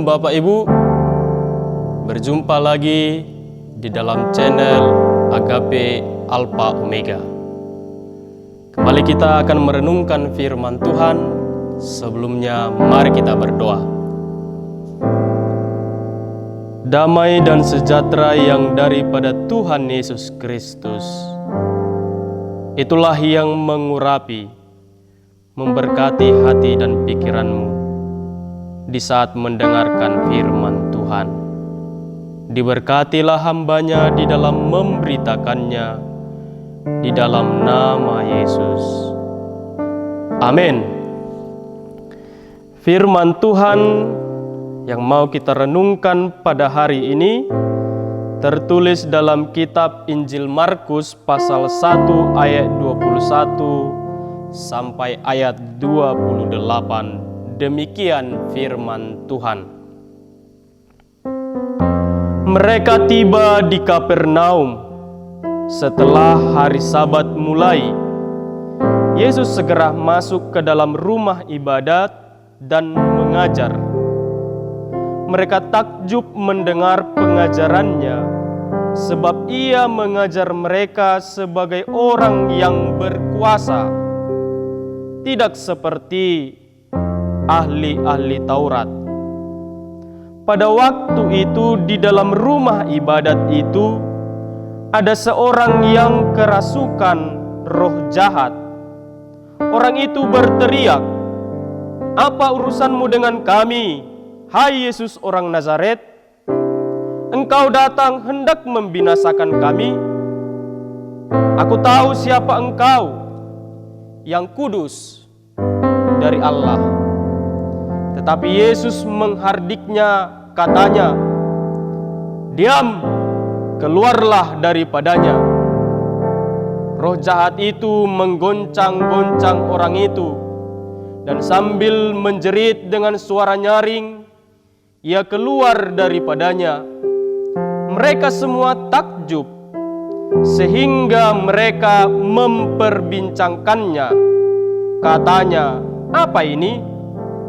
Shalom Bapak Ibu, berjumpa lagi di dalam channel Agape Alpha Omega. Kembali kita akan merenungkan firman Tuhan. Sebelumnya mari kita berdoa. Damai dan sejahtera yang daripada Tuhan Yesus Kristus, itulah yang mengurapi, memberkati hati dan pikiranmu di saat mendengarkan firman Tuhan. Diberkatilah hambanya di dalam memberitakannya, di dalam nama Yesus. Amin. Firman Tuhan yang mau kita renungkan pada hari ini tertulis dalam kitab Injil Markus pasal 1 ayat 21 sampai ayat 28. Demikian firman Tuhan. Mereka tiba di Kapernaum setelah hari Sabat mulai. Yesus segera masuk ke dalam rumah ibadat dan mengajar. Mereka takjub mendengar pengajarannya, sebab ia mengajar mereka sebagai orang yang berkuasa, tidak seperti ahli-ahli Taurat. Pada waktu itu di dalam rumah ibadat itu ada seorang yang kerasukan roh jahat. Orang itu berteriak, "Apa urusanmu dengan kami, hai Yesus orang Nazaret? Engkau datang hendak membinasakan kami? Aku tahu siapa engkau, yang kudus dari Allah." Tetapi Yesus menghardiknya, katanya, "Diam, keluarlah daripadanya." Roh jahat itu menggoncang-goncang orang itu, dan sambil menjerit dengan suara nyaring, ia keluar daripadanya. Mereka semua takjub, sehingga mereka memperbincangkannya. Katanya, "Apa ini?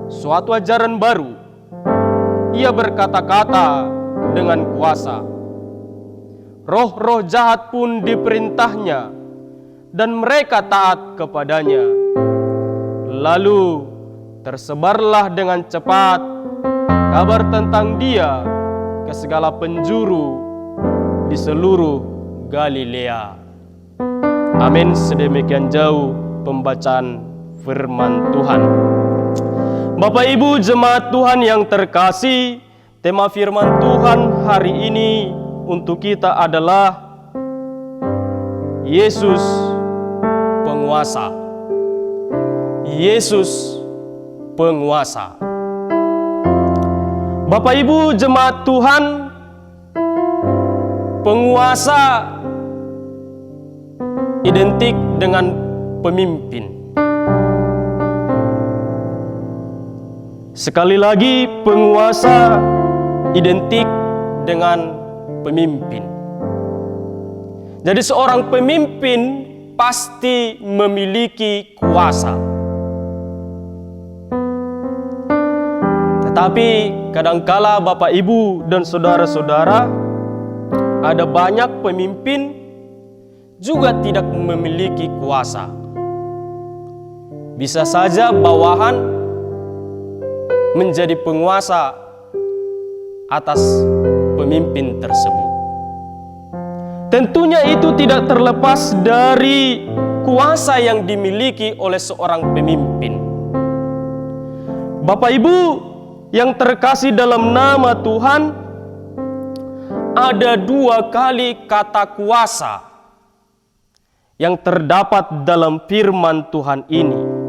Suatu ajaran baru. Ia berkata-kata dengan kuasa." Roh-roh jahat pun diperintahnya, dan mereka taat kepadanya. Lalu tersebarlah dengan cepat kabar tentang dia ke segala penjuru di seluruh Galilea. Amin. Sedemikian jauh pembacaan firman Tuhan. Bapak Ibu jemaat Tuhan yang terkasih, tema firman Tuhan hari ini untuk kita adalah Yesus penguasa. Yesus penguasa. Bapak Ibu jemaat Tuhan, penguasa identik dengan pemimpin. Sekali lagi, penguasa identik dengan pemimpin. Jadi seorang pemimpin pasti memiliki kuasa. Tetapi kadangkala Bapak Ibu dan saudara-saudara, ada banyak pemimpin juga tidak memiliki kuasa. Bisa saja bawahan menjadi penguasa atas pemimpin tersebut. Tentunya itu tidak terlepas dari kuasa yang dimiliki oleh seorang pemimpin. Bapak Ibu yang terkasih dalam nama Tuhan, ada 2 kali kata kuasa yang terdapat dalam firman Tuhan ini.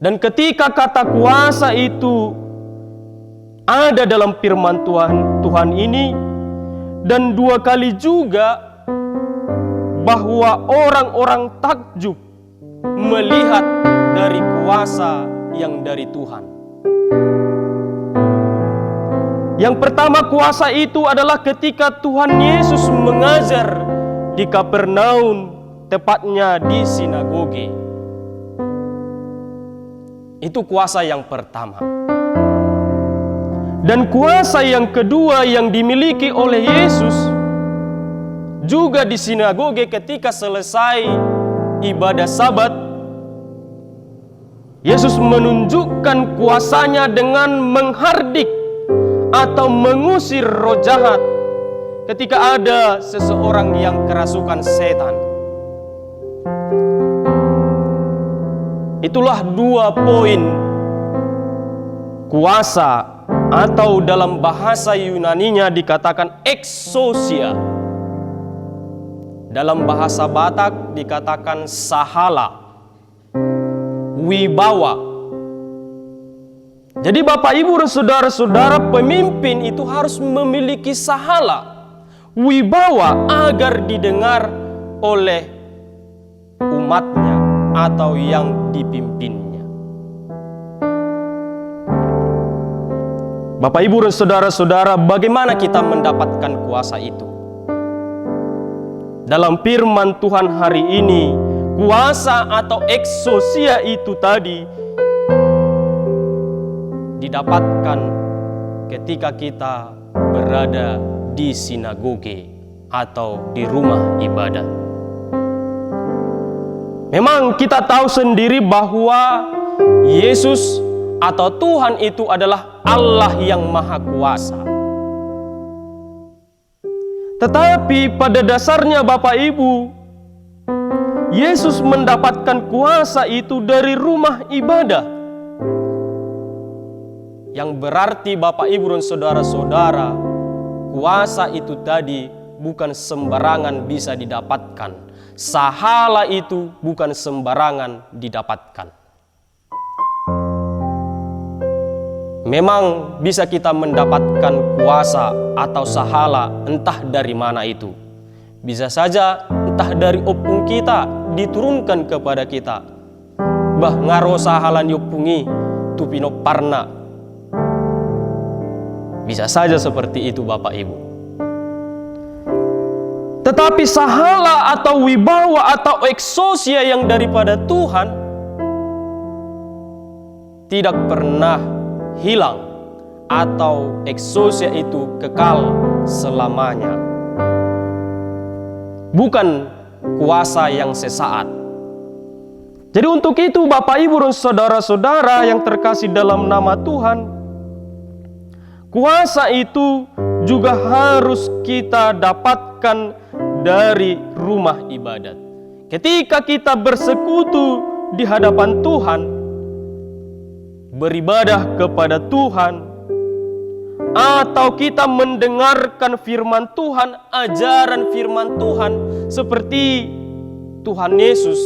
Dan ketika kata kuasa itu ada dalam firman Tuhan ini, dan 2 kali juga bahwa orang-orang takjub melihat dari kuasa yang dari Tuhan. Yang pertama, kuasa itu adalah ketika Tuhan Yesus mengajar di Kapernaum, tepatnya di sinagoge. Itu kuasa yang pertama. Dan kuasa yang kedua yang dimiliki oleh Yesus juga di sinagoge ketika selesai ibadah Sabat, Yesus menunjukkan kuasanya dengan menghardik atau mengusir roh jahat ketika ada seseorang yang kerasukan setan. Itulah 2 poin kuasa, atau dalam bahasa Yunaninya dikatakan exousia. Dalam bahasa Batak dikatakan sahala, wibawa. Jadi Bapak Ibu dan saudara-saudara, pemimpin itu harus memiliki sahala, wibawa, agar didengar oleh umatnya atau yang dipimpinnya. Bapak Ibu dan saudara-saudara, bagaimana kita mendapatkan kuasa itu? Dalam firman Tuhan hari ini, kuasa atau exousia itu tadi didapatkan ketika kita berada di sinagoge atau di rumah ibadah. Memang kita tahu sendiri bahwa Yesus atau Tuhan itu adalah Allah yang Maha Kuasa. Tetapi pada dasarnya Bapak Ibu, Yesus mendapatkan kuasa itu dari rumah ibadah. Yang berarti Bapak Ibu dan saudara-saudara, kuasa itu tadi bukan sembarangan bisa didapatkan. Sahala itu bukan sembarangan didapatkan. Memang bisa kita mendapatkan kuasa atau sahala entah dari mana itu. Bisa saja entah dari opung kita diturunkan kepada kita. Bah ngaro sahalan yopungi tupino parna. Bisa saja seperti itu Bapak Ibu. Tetapi sahala atau wibawa atau exousia yang daripada Tuhan tidak pernah hilang, atau exousia itu kekal selamanya. Bukan kuasa yang sesaat. Jadi untuk itu Bapak Ibu dan saudara-saudara yang terkasih dalam nama Tuhan, kuasa itu juga harus kita dapatkan dari rumah ibadat. Ketika kita bersekutu di hadapan Tuhan, beribadah kepada Tuhan, atau kita mendengarkan firman Tuhan, ajaran firman Tuhan seperti Tuhan Yesus,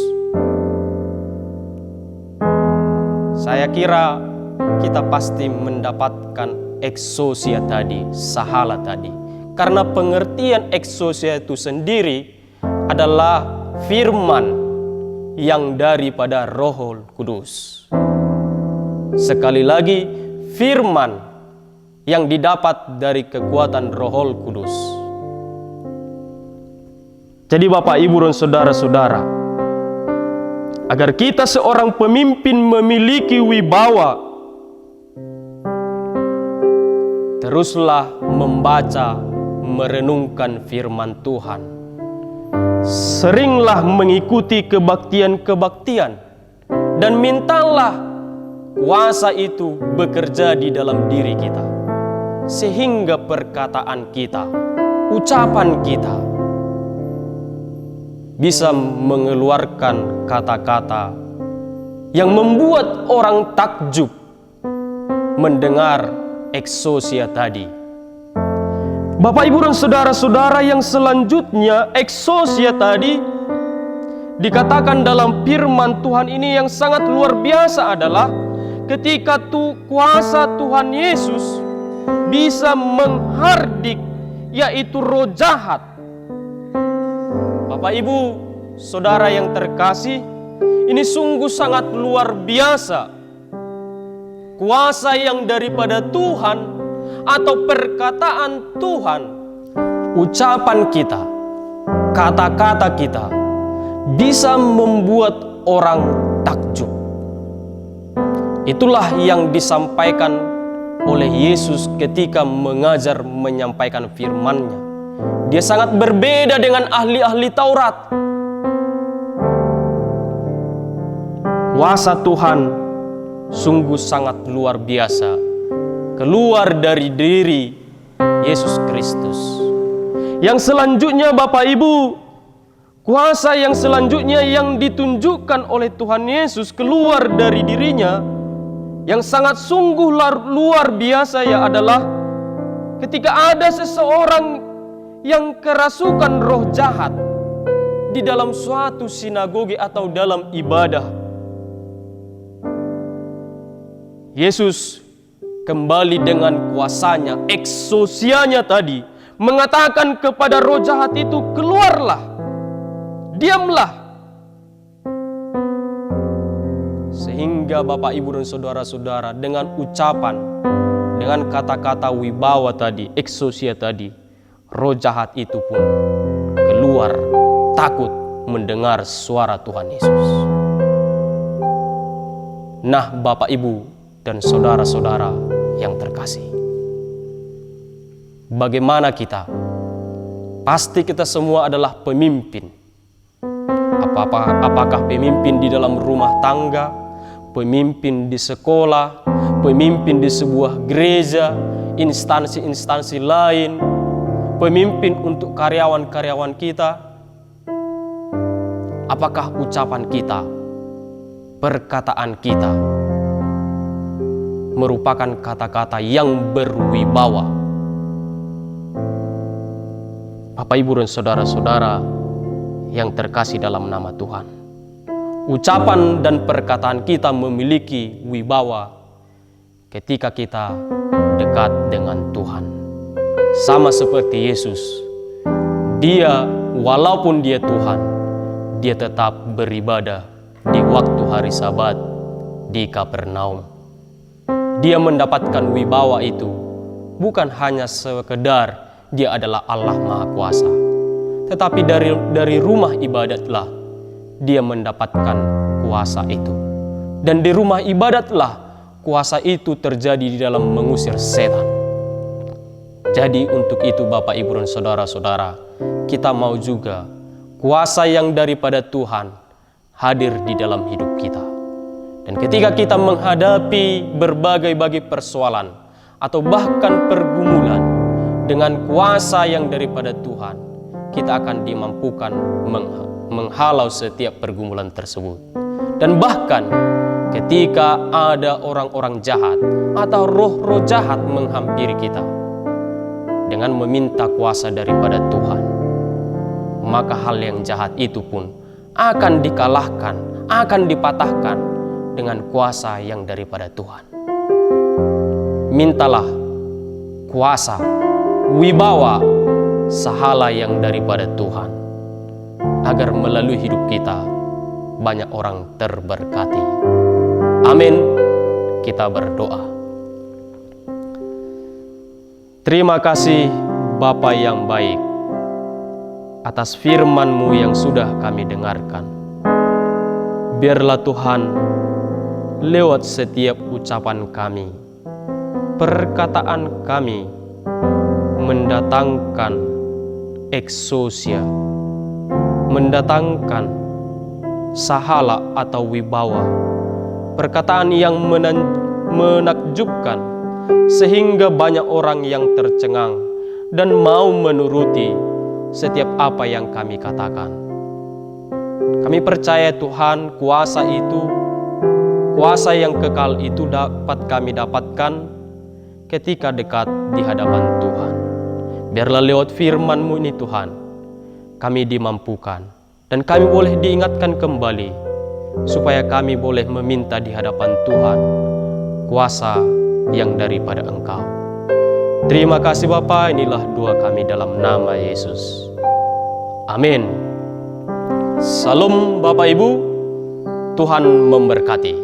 saya kira kita pasti mendapatkan exousia tadi, sahala tadi. Karena pengertian exousia itu sendiri adalah firman yang daripada Roh Kudus. Sekali lagi, firman yang didapat dari kekuatan Roh Kudus. Jadi Bapak Ibu dan saudara-saudara, agar kita seorang pemimpin memiliki wibawa, teruslah membaca, merenungkan firman Tuhan. Seringlah mengikuti kebaktian-kebaktian dan mintalah kuasa itu bekerja di dalam diri kita, sehingga perkataan kita, ucapan kita bisa mengeluarkan kata-kata yang membuat orang takjub mendengar exousia tadi. Bapak Ibu dan saudara-saudara yang selanjutnya, exousia tadi dikatakan dalam firman Tuhan ini yang sangat luar biasa adalah ketika kuasa Tuhan Yesus bisa menghardik, yaitu roh jahat. Bapak Ibu, saudara yang terkasih, ini sungguh sangat luar biasa. Kuasa yang daripada Tuhan atau perkataan Tuhan, ucapan kita, kata-kata kita bisa membuat orang takjub. Itulah yang disampaikan oleh Yesus ketika mengajar menyampaikan firman-Nya. Dia sangat berbeda dengan ahli-ahli Taurat. Kuasa Tuhan sungguh sangat luar biasa, keluar dari diri Yesus Kristus. Yang selanjutnya Bapak Ibu, kuasa yang selanjutnya yang ditunjukkan oleh Tuhan Yesus keluar dari dirinya, yang sangat sungguh luar biasa adalah ketika ada seseorang yang kerasukan roh jahat di dalam suatu sinagoge atau dalam ibadah. Yesus kembali dengan kuasanya, eksousianya tadi, mengatakan kepada roh jahat itu, keluarlah, diamlah. Sehingga Bapak Ibu dan Saudara-saudara dengan ucapan, dengan kata-kata wibawa tadi, eksousia tadi, roh jahat itu pun keluar takut mendengar suara Tuhan Yesus. Nah Bapak Ibu dan saudara-saudara yang terkasih, bagaimana kita? Pasti kita semua adalah pemimpin. Apakah pemimpin di dalam rumah tangga, pemimpin di sekolah, pemimpin di sebuah gereja, instansi-instansi lain, pemimpin untuk karyawan-karyawan kita? Apakah ucapan kita, perkataan kita merupakan kata-kata yang berwibawa? Bapak, Ibu, dan saudara-saudara yang terkasih dalam nama Tuhan, ucapan dan perkataan kita memiliki wibawa ketika kita dekat dengan Tuhan. Sama seperti Yesus, Dia walaupun Dia Tuhan, Dia tetap beribadah di waktu hari Sabat di Kapernaum. Dia mendapatkan wibawa itu bukan hanya sekedar Dia adalah Allah Maha Kuasa, tetapi dari rumah ibadatlah Dia mendapatkan kuasa itu. Dan di rumah ibadatlah kuasa itu terjadi di dalam mengusir setan. Jadi untuk itu Bapak, Ibu, dan saudara-saudara, kita mau juga kuasa yang daripada Tuhan hadir di dalam hidup kita. Dan ketika kita menghadapi berbagai persoalan atau bahkan pergumulan dengan kuasa yang daripada Tuhan, kita akan dimampukan menghalau setiap pergumulan tersebut. Dan bahkan ketika ada orang-orang jahat atau roh-roh jahat menghampiri kita dengan meminta kuasa daripada Tuhan, maka hal yang jahat itu pun akan dikalahkan, akan dipatahkan dengan kuasa yang daripada Tuhan. Mintalah kuasa, wibawa, sahala yang daripada Tuhan, agar melalui hidup kita banyak orang terberkati. Amin. Kita berdoa. Terima kasih Bapa yang baik atas firman-Mu yang sudah kami dengarkan. Biarlah Tuhan lewat setiap ucapan kami, perkataan kami mendatangkan eksousia, mendatangkan sahala atau wibawa, perkataan yang menakjubkan, sehingga banyak orang yang tercengang dan mau menuruti setiap apa yang kami katakan. Kami percaya Tuhan, kuasa yang kekal itu dapat kami dapatkan ketika dekat di hadapan Tuhan. Biarlah lewat firman-Mu ini Tuhan, kami dimampukan dan kami boleh diingatkan kembali, supaya kami boleh meminta di hadapan Tuhan kuasa yang daripada Engkau. Terima kasih Bapa, inilah doa kami dalam nama Yesus. Amin. Salam Bapak Ibu, Tuhan memberkati.